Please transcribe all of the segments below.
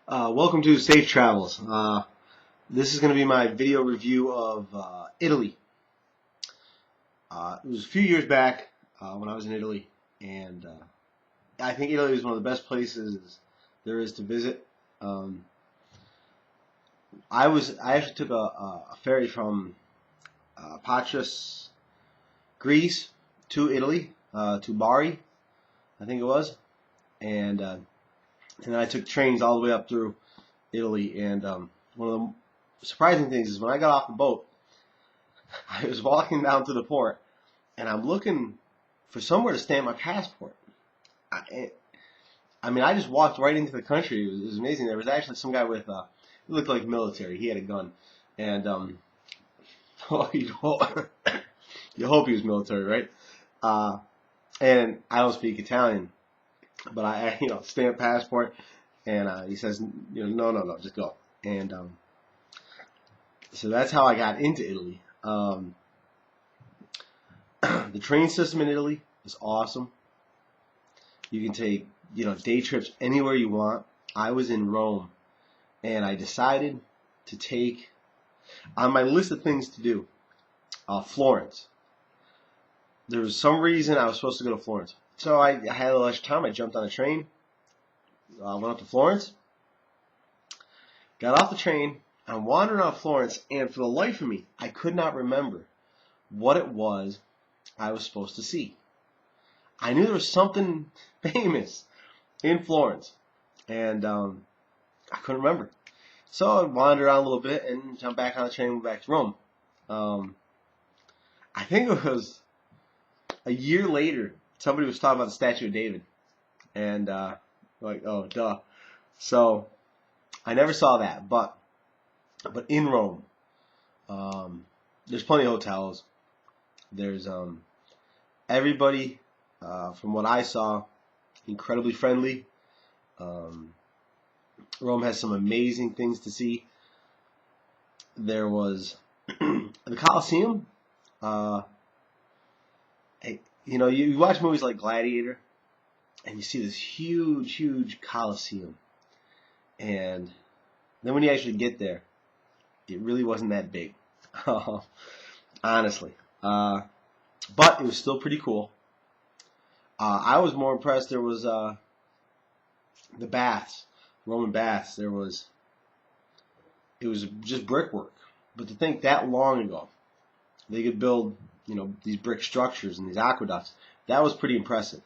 Welcome to Safe Travels. This is going to be my video review of Italy. It was a few years back when I was in Italy, and I think Italy is one of the best places there is to visit. I actually took a ferry from Patras, Greece, to Italy, to Bari, I think it was, and then I took trains all the way up through Italy. And one of the surprising things is when I got off the boat, I was walking down to the port, and I'm looking for somewhere to stamp my passport. I just walked right into the country. It was amazing. There was actually some guy with, he looked like military. He had a gun, and you hope, you hope he was military, right? And I don't speak Italian, but I stamp passport, and he says, no, just go. And so that's how I got into Italy. The train system in Italy is awesome. You can take day trips anywhere you want. I was in Rome, and I decided to take on my list of things to do Florence. There was some reason I was supposed to go to Florence. So I had a little extra time. I jumped on a train, went up to Florence, got off the train. I'm wandering around Florence, and for the life of me, I could not remember what it was I was supposed to see. I knew there was something famous in Florence, and I couldn't remember. So I wandered around a little bit and jumped back on the train and went back to Rome. I think it was a year later, somebody was talking about the Statue of David, and oh, duh. So I never saw that, but in Rome, there's plenty of hotels. There's everybody, from what I saw, incredibly friendly. Rome has some amazing things to see. There was the Colosseum. You watch movies like Gladiator, and you see this huge Colosseum, and then when you actually get there, it really wasn't that big, honestly. But it was still pretty cool. I was more impressed. There was the baths, Roman baths. It was just brickwork. But to think that long ago, they could build these brick structures and these aqueducts, that was pretty impressive.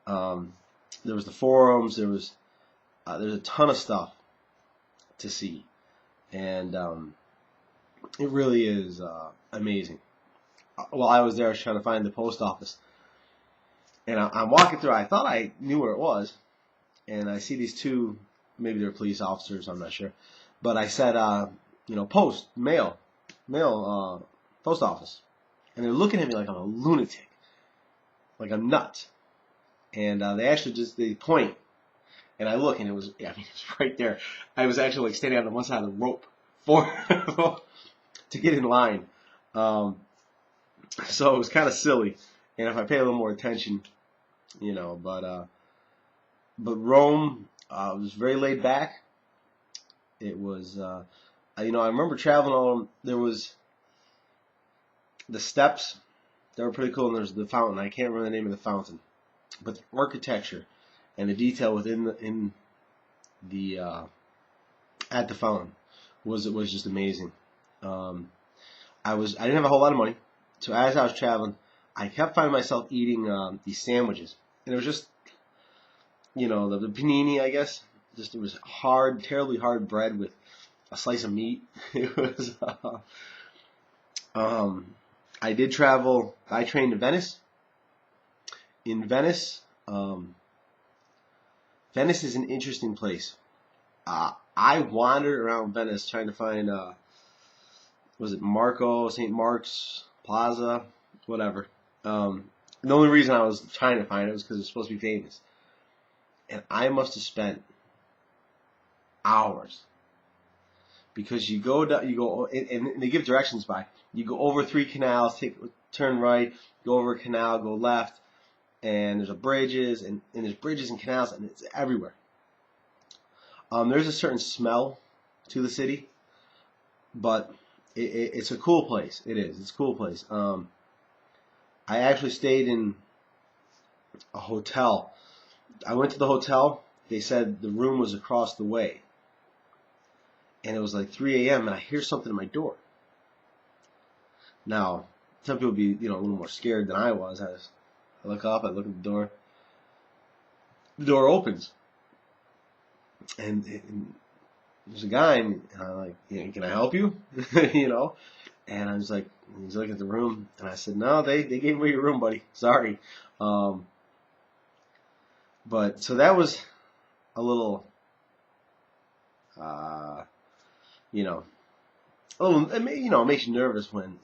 There was the forums. There's a ton of stuff to see, and it really is amazing. While I was there, I was trying to find the post office, and I'm walking through. I thought I knew where it was, and I see these two, maybe they're police officers, I'm not sure, but I said, mail, post office, and they're looking at me like I'm a lunatic, like I'm nuts, and they actually they point, and I look, and it was right there. I was actually standing on the one side of the rope for to get in line. So it was kind of silly, and if I paid a little more attention, but Rome was very laid back. It was, I remember traveling on. There was the steps; they were pretty cool, and there's the fountain. I can't remember the name of the fountain, but the architecture and the detail within the at the fountain was just amazing. I didn't have a whole lot of money. So as I was traveling, I kept finding myself eating these sandwiches, and it was just, the panini, I guess. It was hard, terribly hard bread with a slice of meat. It was. I did travel. I trained in Venice. In Venice, Venice is an interesting place. I wandered around Venice trying to find. Was it St. Mark's Plaza, whatever. The only reason I was trying to find it was because it was supposed to be famous. And I must have spent hours. Because you go, and they give directions by. You go over 3 canals, turn right, go over a canal, go left, and there's bridges and canals, and it's everywhere. There's a certain smell to the city, but it's a cool place. It is. It's a cool place. I actually stayed in a hotel. I went to the hotel. They said the room was across the way. And it was like 3 a.m. and I hear something at my door. Now, some people would be, a little more scared than I was. I look up, I look at the door. The door opens. And there's a guy, and I'm like, can I help you? And I was like, he's looking at the room, and I said, no, they gave away your room, buddy. Sorry. But so that was a little, it makes you nervous when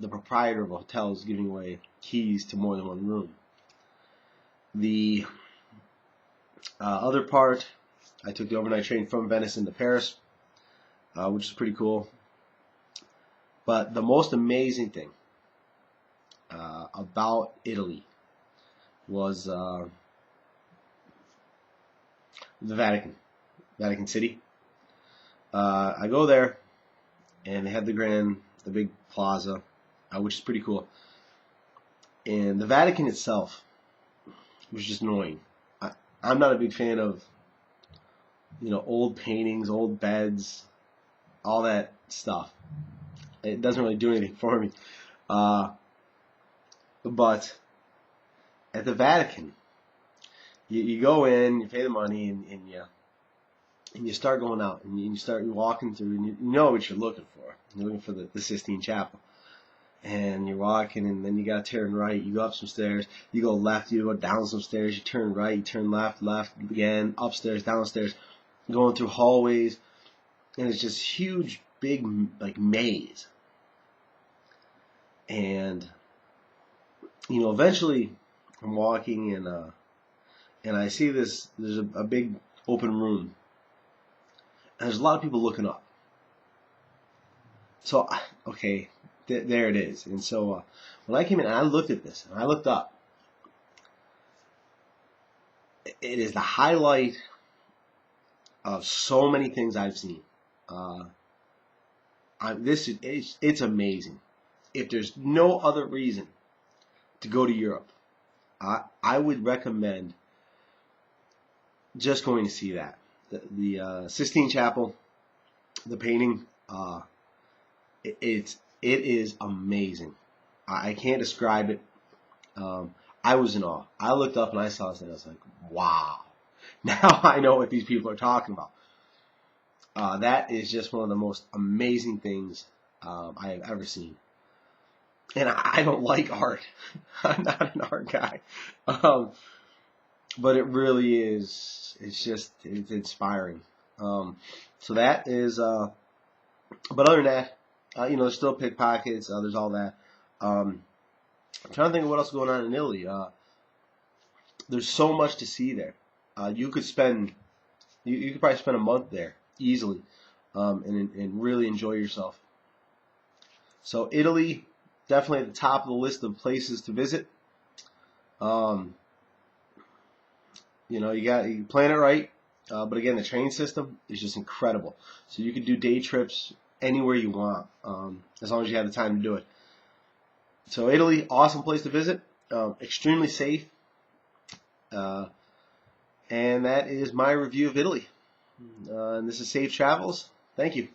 the proprietor of a hotel is giving away keys to more than one room. The other part, I took the overnight train from Venice into Paris, which is pretty cool. But the most amazing thing about Italy was the Vatican City. I go there, and they had the big plaza, which is pretty cool. And the Vatican itself was just annoying. I'm not a big fan of, old paintings, old beds, all that stuff. It doesn't really do anything for me. But at the Vatican, you go in, you pay the money, and you start going out, and you start walking through, and you know what you're looking for. You're looking for the Sistine Chapel. And you're walking, and then you got to turn right. You go up some stairs. You go left. You go down some stairs. You turn right. You turn left again, upstairs, downstairs, going through hallways. And it's just huge, big, like, maze. And, eventually I'm walking, and I see there's a big open room. And there's a lot of people looking up. So, okay, there it is. And so when I came in and I looked at this, and I looked up, it is the highlight of so many things I've seen. It's amazing. If there's no other reason to go to Europe, I would recommend just going to see that. The Sistine Chapel, the painting, it is amazing. I can't describe it. I was in awe. I looked up and I saw this and I was like, wow. Now I know what these people are talking about. That is just one of the most amazing things I have ever seen. And I don't like art. I'm not an art guy. But it really is, it's inspiring. So that is, but other than that, there's still pickpockets, there's all that. I'm trying to think of what else is going on in Italy. There's so much to see there. You could probably spend a month there easily, and really enjoy yourself. So Italy, definitely at the top of the list of places to visit. You plan it right. But again, the train system is just incredible. So you can do day trips anywhere you want, as long as you have the time to do it. So Italy, awesome place to visit. Extremely safe. And that is my review of Italy. And this is Safe Travels. Thank you.